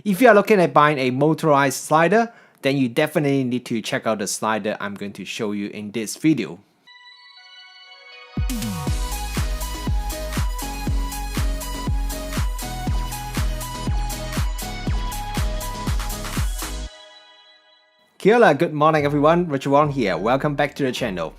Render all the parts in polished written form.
If you are looking at buying a motorized slider, then you definitely need to check out the slider I'm going to show you in this video. Kia ora, good morning everyone, Wong here, welcome back to the channel.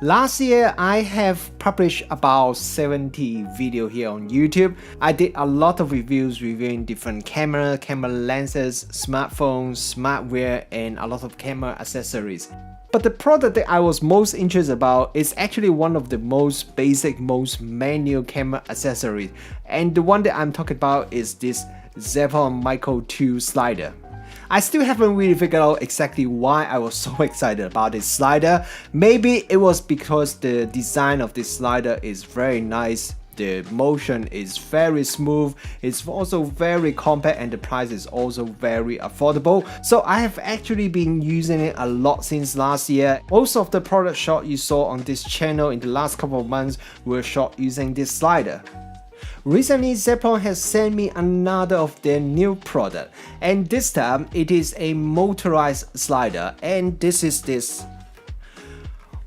Last year, I have published about 70 videos here on YouTube. I did a lot of reviews reviewing different camera lenses, smartphones, smartware, and a lot of camera accessories. But the product that I was most interested about is actually one of the most basic, most manual camera accessories. And the one that I'm talking about is this Zeapon Micro 2 slider. I still haven't really figured out exactly why I was so excited about this slider. Maybe it was because the design of this slider is very nice, the motion is very smooth, it's also very compact, and the price is also very affordable. So I have actually been using it a lot since last year. Most of the product shot you saw on this channel in the last couple of months were shot using this slider. Recently, Zeapon has sent me another of their new product, and this time it is a motorized slider, and this is this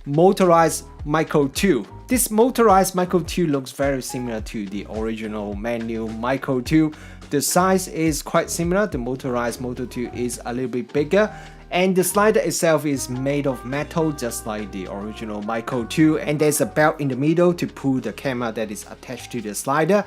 Motorized Micro 2. This Motorized Micro 2 looks very similar to the original manual Micro 2. The size is quite similar, the Motorized Moto 2 is a little bit bigger, and the slider itself is made of metal just like the original Micro 2, and there's a belt in the middle to pull the camera that is attached to the slider.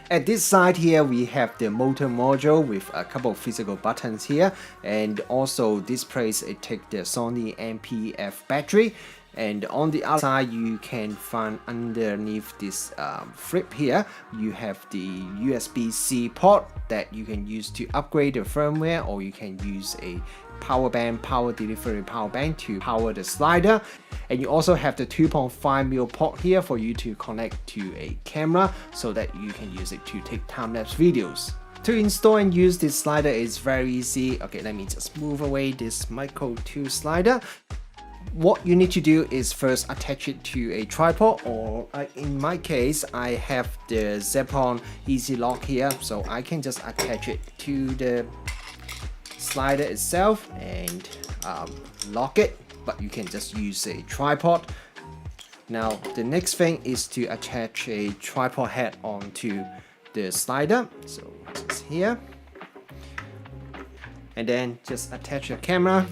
At this side here we have the motor module with a couple of physical buttons here, and also this place it takes the Sony NPF battery. And on the other side you can find underneath this flip here, you have the USB-C port that you can use to upgrade the firmware, or you can use a power bank, power delivery power bank to power the slider. And you also have the 2.5mm port here for you to connect to a camera so that you can use it to take time-lapse videos. To install and use this slider is very easy. Okay, let me just move away this Micro 2 slider. What you need to do is first attach it to a tripod, or in my case I have the Zeapon EasyLock here, so I can just attach it to the slider itself and lock it, but you can just use a tripod. Now the next thing is to attach a tripod head onto the slider, so just here, and then just attach your camera.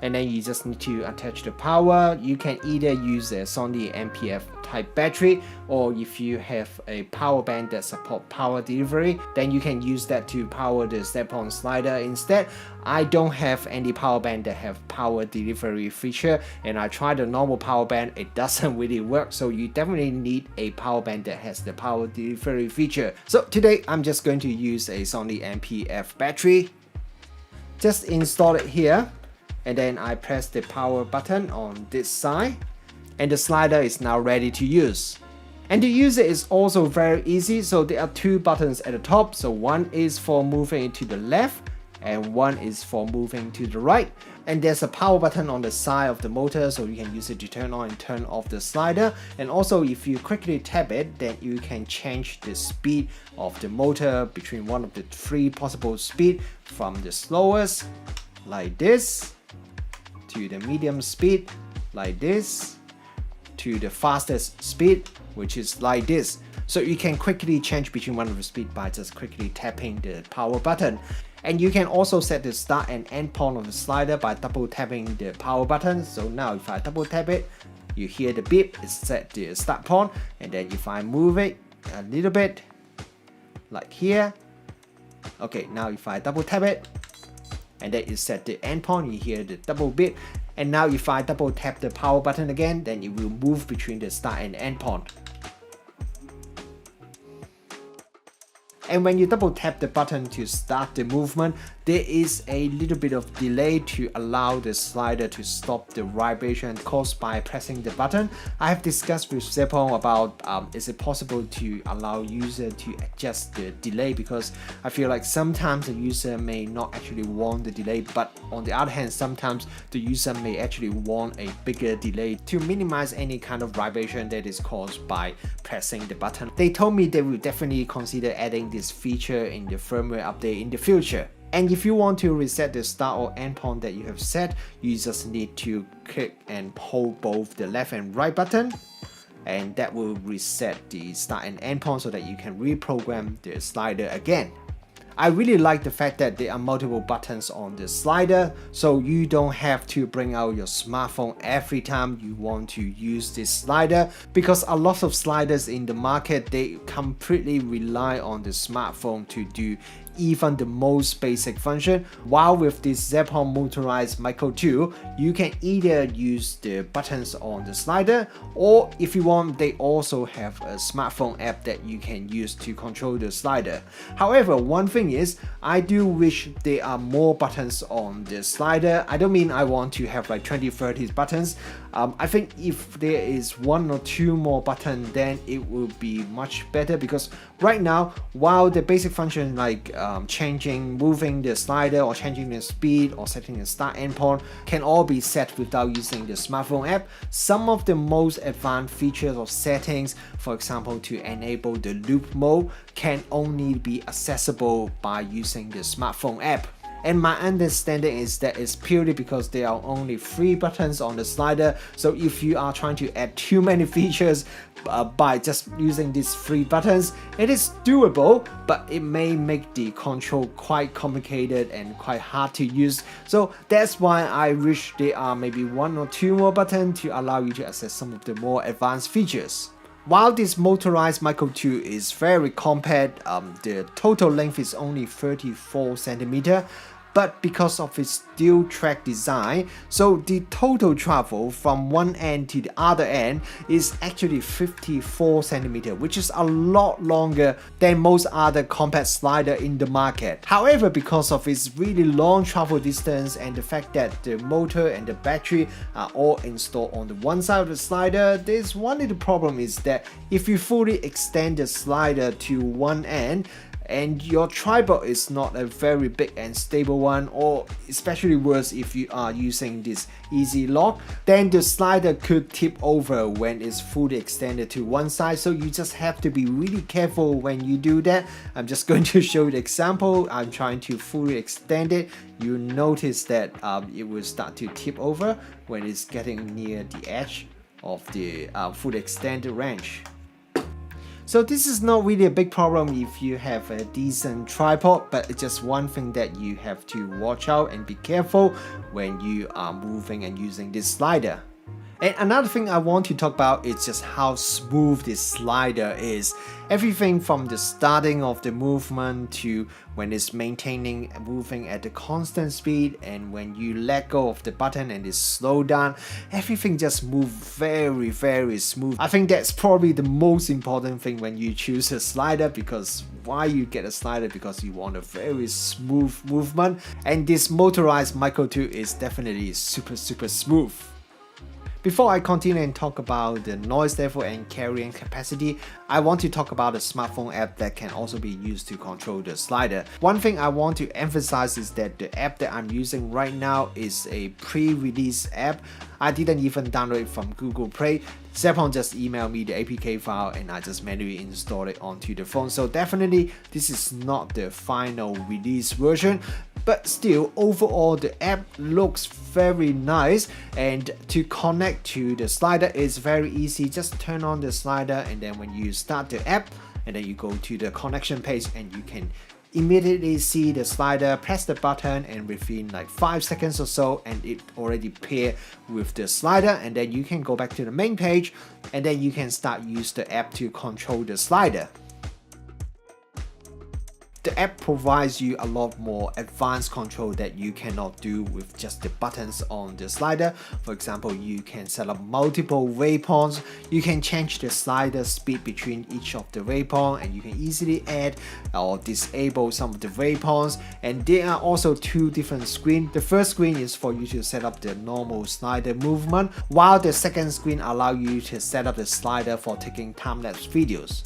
And then you just need to attach the power. You can either use a Sony NPF type battery, or if you have a power bank that supports power delivery, then you can use that to power the Zeapon slider instead. I don't have any power bank that have power delivery feature, and I tried the normal power bank, it doesn't really work, so you definitely need a power bank that has the power delivery feature. So today I'm just going to use a Sony NPF battery. Just install it here. And then I press the power button on this side, and the slider is now ready to use. And to use it is also very easy, so there are two buttons at the top. So one is for moving it to the left, and one is for moving to the right. And there's a power button on the side of the motor, so you can use it to turn on and turn off the slider. And also if you quickly tap it, then you can change the speed of the motor between one of the three possible speeds, from the slowest, like this, to the medium speed, like this, to the fastest speed, which is like this. So you can quickly change between one of the speed by just quickly tapping the power button. And you can also set the start and end point of the slider by double tapping the power button. So now if I double tap it, you hear the beep, it set the start point. And then if I move it a little bit, like here, okay, now if I double tap it, and then it set the end point, you hear the double beep. And now if I double tap the power button again, then it will move between the start and end point. And when you double tap the button to start the movement, there is a little bit of delay to allow the slider to stop the vibration caused by pressing the button. I have discussed with Zeapon about is it possible to allow user to adjust the delay, because I feel like sometimes the user may not actually want the delay, but on the other hand sometimes the user may actually want a bigger delay to minimize any kind of vibration that is caused by pressing the button. They told me they will definitely consider adding this feature in the firmware update in the future. And if you want to reset the start or end point that you have set, you just need to click and hold both the left and right button, and that will reset the start and end point so that you can reprogram the slider again. I really like the fact that there are multiple buttons on the slider, so you don't have to bring out your smartphone every time you want to use this slider, because a lot of sliders in the market, they completely rely on the smartphone to do even the most basic function. While with this Zeapon Motorized Micro 2, you can either use the buttons on the slider, or if you want, they also have a smartphone app that you can use to control the slider. However, one thing is, I do wish there are more buttons on the slider. I don't mean I want to have like 20-30 buttons. I think if there is 1 or 2 more buttons, then it will be much better, because right now, while the basic function like moving the slider or changing the speed or setting the start end point can all be set without using the smartphone app, some of the most advanced features or settings, for example to enable the loop mode, can only be accessible by using the smartphone app. And my understanding is that it's purely because there are only 3 buttons on the slider, so if you are trying to add too many features by just using these 3 buttons, it is doable, but it may make the control quite complicated and quite hard to use. So that's why I wish there are maybe 1 or 2 more buttons to allow you to access some of the more advanced features. While this Motorized Micro 2 is very compact, the total length is only 34 cm, but because of its dual track design, so the total travel from one end to the other end is actually 54 cm, which is a lot longer than most other compact slider in the market. However, because of its really long travel distance and the fact that the motor and the battery are all installed on the one side of the slider, there's one little problem, is that if you fully extend the slider to one end, and your tripod is not a very big and stable one, or especially worse if you are using this EasyLock, then the slider could tip over when it's fully extended to one side. So you just have to be really careful when you do that. I'm just going to show you the example. I'm trying to fully extend it. You notice that it will start to tip over when it's getting near the edge of the fully extended range. So this is not really a big problem if you have a decent tripod, but it's just one thing that you have to watch out and be careful when you are moving and using this slider. And another thing I want to talk about is just how smooth this slider is. Everything from the starting of the movement to when it's maintaining and moving at a constant speed, and when you let go of the button and it's slowed down, everything just moves very smooth. I think that's probably the most important thing when you choose a slider, because why you get a slider? Because you want a very smooth movement, and this Motorized Micro 2 is definitely super smooth. Before I continue and talk about the noise level and carrying capacity, I want to talk about a smartphone app that can also be used to control the slider. One thing I want to emphasize is that the app that I'm using right now is a pre-release app. I didn't even download it from Google Play. Zeapon just emailed me the APK file and I just manually installed it onto the phone. So definitely this is not the final release version, but still overall the app looks very nice, and to connect to the slider is very easy. Just turn on the slider, and then when you start the app, and then you go to the connection page, and you can immediately see the slider, press the button, and within like 5 seconds or so, and it already pair with the slider, and then you can go back to the main page, and then you can start use the app to control the slider. The app provides you a lot more advanced control that you cannot do with just the buttons on the slider. For example, you can set up multiple waypoints, you can change the slider speed between each of the waypoints, and you can easily add or disable some of the waypoints. And there are also two different screens. The first screen is for you to set up the normal slider movement, while the second screen allows you to set up the slider for taking time-lapse videos.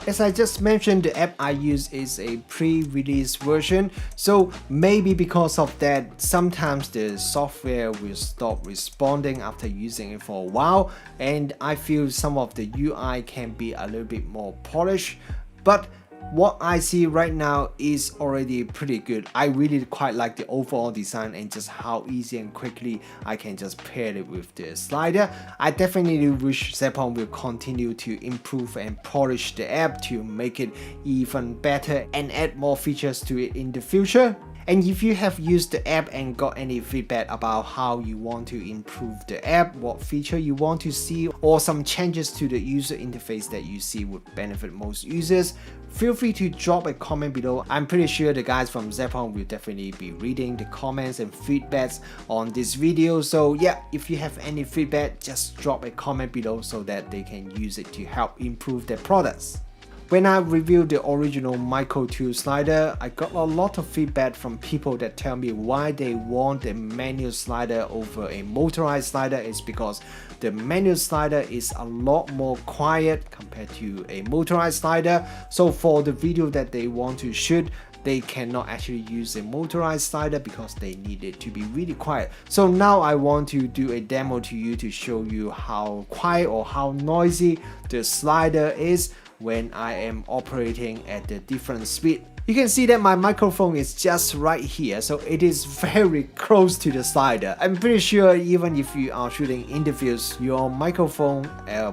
As I just mentioned, the app I use is a pre-release version, so maybe because of that, sometimes the software will stop responding after using it for a while, and I feel some of the UI can be a little bit more polished, but what I see right now is already pretty good. I really quite like the overall design and just how easy and quickly I can just pair it with the slider. I definitely wish Zeapon will continue to improve and polish the app to make it even better and add more features to it in the future. And if you have used the app and got any feedback about how you want to improve the app, what feature you want to see, or some changes to the user interface that you see would benefit most users, feel free to drop a comment below. I'm pretty sure the guys from Zeapon will definitely be reading the comments and feedbacks on this video. So yeah, if you have any feedback, just drop a comment below so that they can use it to help improve their products. When I reviewed the original Micro 2 slider, I got a lot of feedback from people that tell me why they want a manual slider over a motorized slider is because the manual slider is a lot more quiet compared to a motorized slider. So for the video that they want to shoot, they cannot actually use a motorized slider because they need it to be really quiet. So now I want to do a demo to you to show you how quiet or how noisy the slider is when I am operating at the different speed. You can see that my microphone is just right here, so it is very close to the slider. I'm pretty sure even if you are shooting interviews, your microphone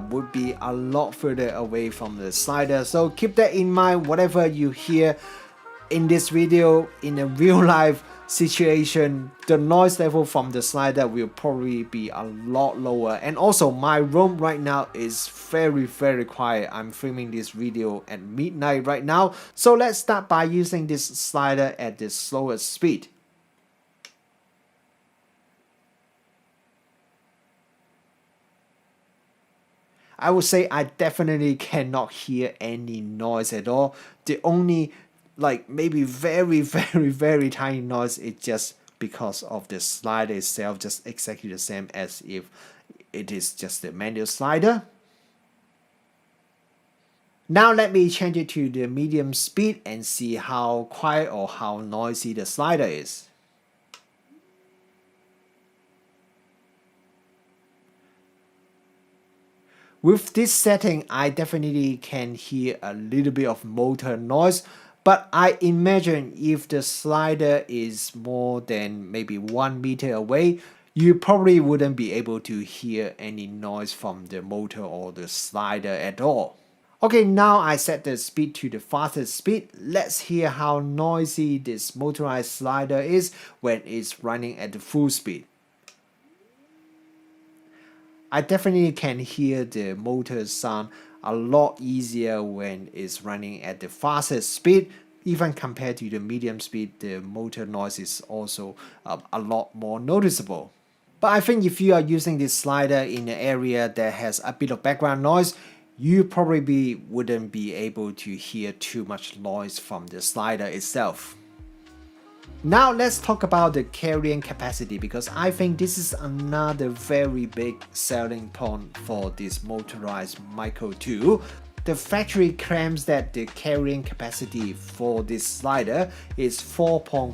would be a lot further away from the slider. So keep that in mind. Whatever you hear in this video in a real life situation, the noise level from the slider will probably be a lot lower. And also my room right now is very quiet. I'm filming this video at midnight right now, so let's start by using this slider at the slowest speed. I would say I definitely cannot hear any noise at all. The only maybe very tiny noise is just because of the slider itself, just exactly the same as if it is just the manual slider. Now let me change it to the medium speed and see how quiet or how noisy the slider is. With this setting, I definitely can hear a little bit of motor noise, but I imagine if the slider is more than maybe 1 meter away, you probably wouldn't be able to hear any noise from the motor or the slider at all. Okay, now I set the speed to the fastest speed. Let's hear how noisy this motorized slider is when it's running at the full speed. I definitely can hear the motor sound a lot easier when it's running at the fastest speed. Even compared to the medium speed, the motor noise is also a lot more noticeable. But I think if you are using this slider in an area that has a bit of background noise, you probably wouldn't be able to hear too much noise from the slider itself. Now let's talk about the carrying capacity, because I think this is another very big selling point for this Motorized Micro 2. The factory claims that the carrying capacity for this slider is 4.5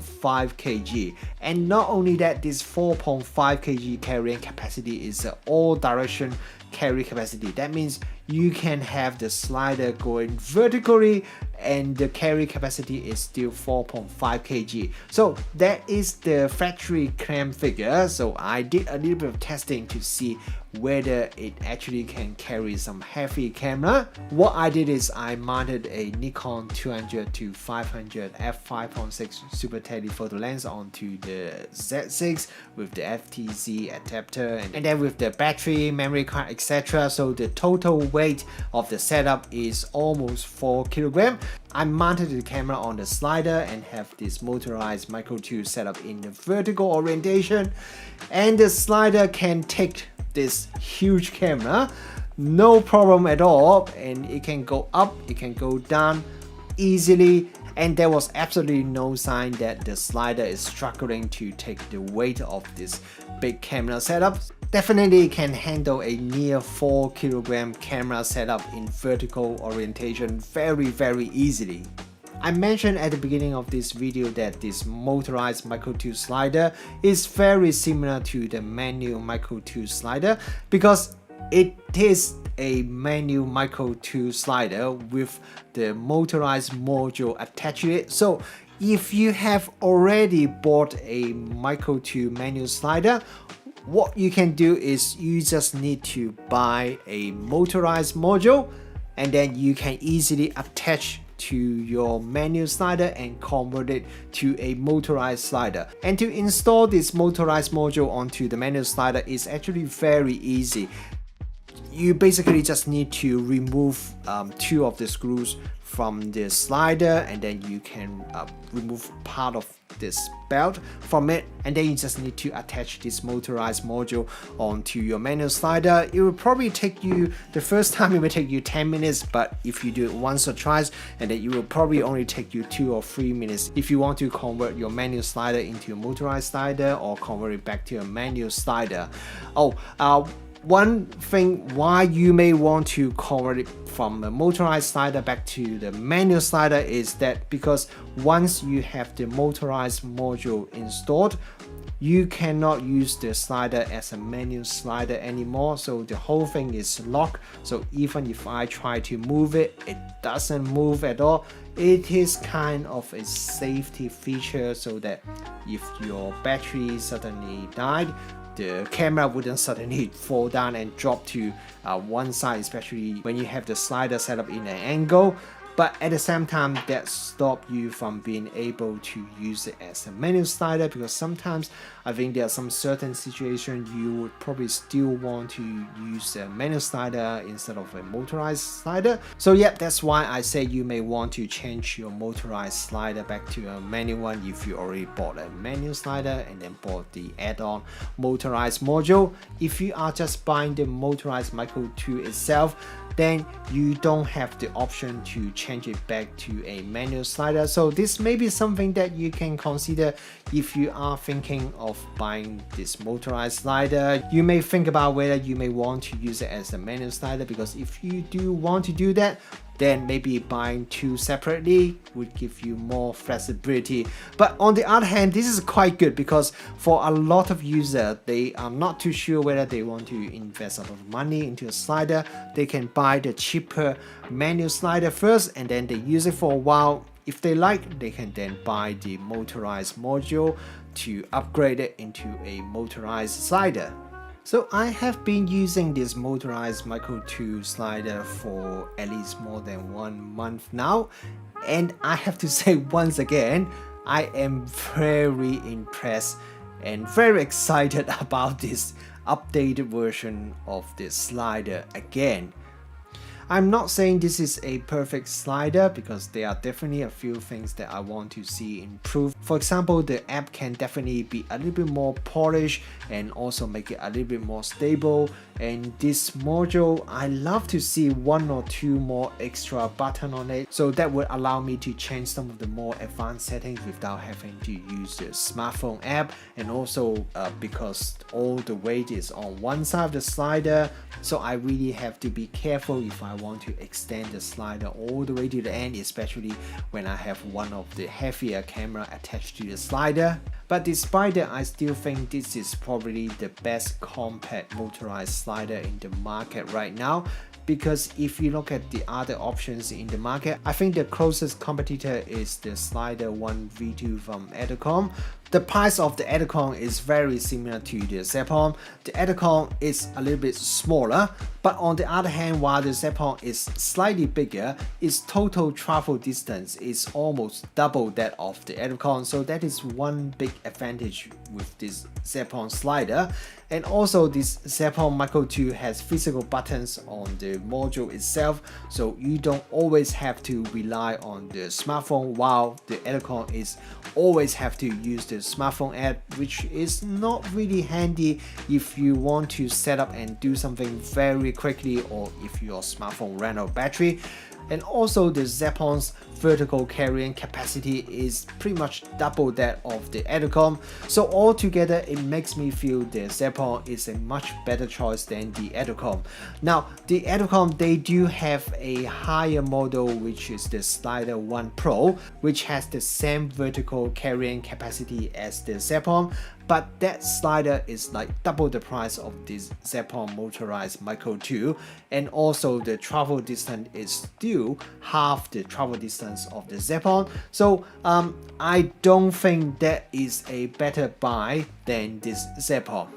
kg, and not only that, this 4.5 kg carrying capacity is an all direction carry capacity. That means you can have the slider going vertically and the carry capacity is still 4.5 kg. So that is the factory claim figure. So I did a little bit of testing to see whether it actually can carry some heavy camera. What I did is I mounted a Nikon 200-500 f5.6 super telephoto lens onto the Z6 with the FTZ adapter and then with the battery, memory card, etc. So the total weight of the setup is almost 4 kilograms. I mounted the camera on the slider and have this Motorized Micro 2 set up in the vertical orientation, and the slider can take this huge camera no problem at all, and it can go up, it can go down easily, and there was absolutely no sign that the slider is struggling to take the weight of this big camera setup. Definitely can handle a near 4 kilogram camera setup in vertical orientation very easily. I mentioned at the beginning of this video that this Motorized Micro 2 slider is very similar to the manual Micro 2 slider because it is a manual Micro 2 slider with the motorized module attached to it. So if you have already bought a Micro 2 manual slider, what you can do is you just need to buy a motorized module, and then you can easily attach to your manual slider and convert it to a motorized slider. And to install this motorized module onto the manual slider is actually very easy. You basically just need to remove 2 of the screws from the slider, and then you can remove part of this belt from it, and then you just need to attach this motorized module onto your manual slider. It will probably take you, the first time it will take you 10 minutes, but if you do it once or twice, and then it will probably only take you 2 or 3 minutes if you want to convert your manual slider into a motorized slider or convert it back to a manual slider. One thing why you may want to convert it from a motorized slider back to the manual slider is that because once you have the motorized module installed, you cannot use the slider as a manual slider anymore, so the whole thing is locked. So even if I try to move it, it doesn't move at all. It is kind of a safety feature so that if your battery suddenly died, the camera wouldn't suddenly fall down and drop to one side, especially when you have the slider set up in an angle. But at the same time, that stops you from being able to use it as a manual slider, because sometimes I think there are some certain situations you would probably still want to use a manual slider instead of a motorized slider. So yeah, that's why I say you may want to change your motorized slider back to a manual one if you already bought a manual slider and then bought the add-on motorized module. If you are just buying the Motorized Micro 2 itself, then you don't have the option to change it back to a manual slider. So this may be something that you can consider if you are thinking of buying this motorized slider. You may think about whether you may want to use it as a manual slider, because if you do want to do that, then maybe buying 2 separately would give you more flexibility. But on the other hand, this is quite good because for a lot of users, they are not too sure whether they want to invest a lot of money into a slider. They can buy the cheaper manual slider first, and then they use it for a while. If they like, they can then buy the motorized module to upgrade it into a motorized slider. So I have been using this Motorized Micro 2 slider for at least more than 1 month now, and I have to say once again, I am very impressed and very excited about this updated version of this slider again. I'm not saying this is a perfect slider because there are definitely a few things that I want to see improved. For example, the app can definitely be a little bit more polished and also make it a little bit more stable. And this module, I love to see 1 or 2 more extra buttons on it, so that would allow me to change some of the more advanced settings without having to use the smartphone app. And also because all the weight is on one side of the slider, so I really have to be careful if I want to extend the slider all the way to the end, especially when I have one of the heavier camera attached to the slider. But despite that, I still think this is probably the best compact motorized slider in the market right now, because if you look at the other options in the market, I think the closest competitor is the Slider 1 V2 from Edicom. The price of the Edicom is very similar to the Zeapon. The Edicom is a little bit smaller, but on the other hand, while the Zeapon is slightly bigger, its total travel distance is almost double that of the Edicom, so that is one big advantage with this Zeapon slider. And also this Zeapon Micro 2 has physical buttons on the module itself, so you don't always have to rely on the smartphone, while the Edicon is always have to use the smartphone app, which is not really handy if you want to set up and do something very quickly, or if your smartphone ran out of battery. And also the Zeapon's vertical carrying capacity is pretty much double that of the Edicon. So altogether it makes me feel the Zeapon is a much better choice than the Edicon. Now the Edicon, they do have a higher model, which is the Slider 1 Pro, which has the same vertical carrying capacity as the Zeapon, but that slider is like double the price of this Zeapon Motorized Micro 2, and also the travel distance is still half the travel distance of the Zeapon. So I don't think that is a better buy than this Zeapon.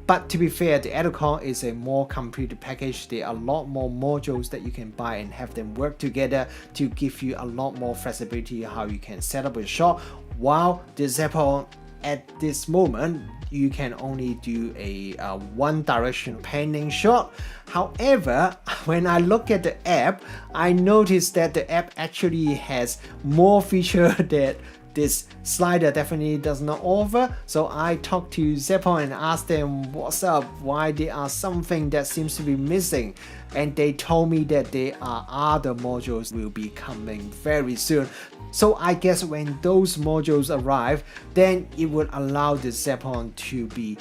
But to be fair, the Edicon is a more complete package. There are a lot more modules that you can buy and have them work together to give you a lot more flexibility how you can set up a shot, while the Zeapon at this moment you can only do a one direction panning shot. However, when I look at the app, I noticed that the app actually has more feature that this slider definitely does not offer. So I talked to Zeapon and asked them what's up, why there are something that seems to be missing, and they told me that there are other modules will be coming very soon. So I guess when those modules arrive, then it would allow the Zeapon to be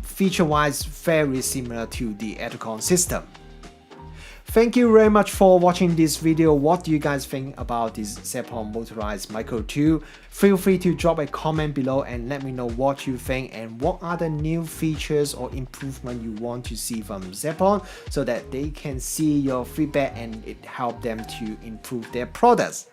feature-wise very similar to the Edicon system. Thank you very much for watching this video. What do you guys think about this Zeapon Motorized Micro 2? Feel free to drop a comment below and let me know what you think and what are the new features or improvement you want to see from Zeapon, so that they can see your feedback and it help them to improve their products.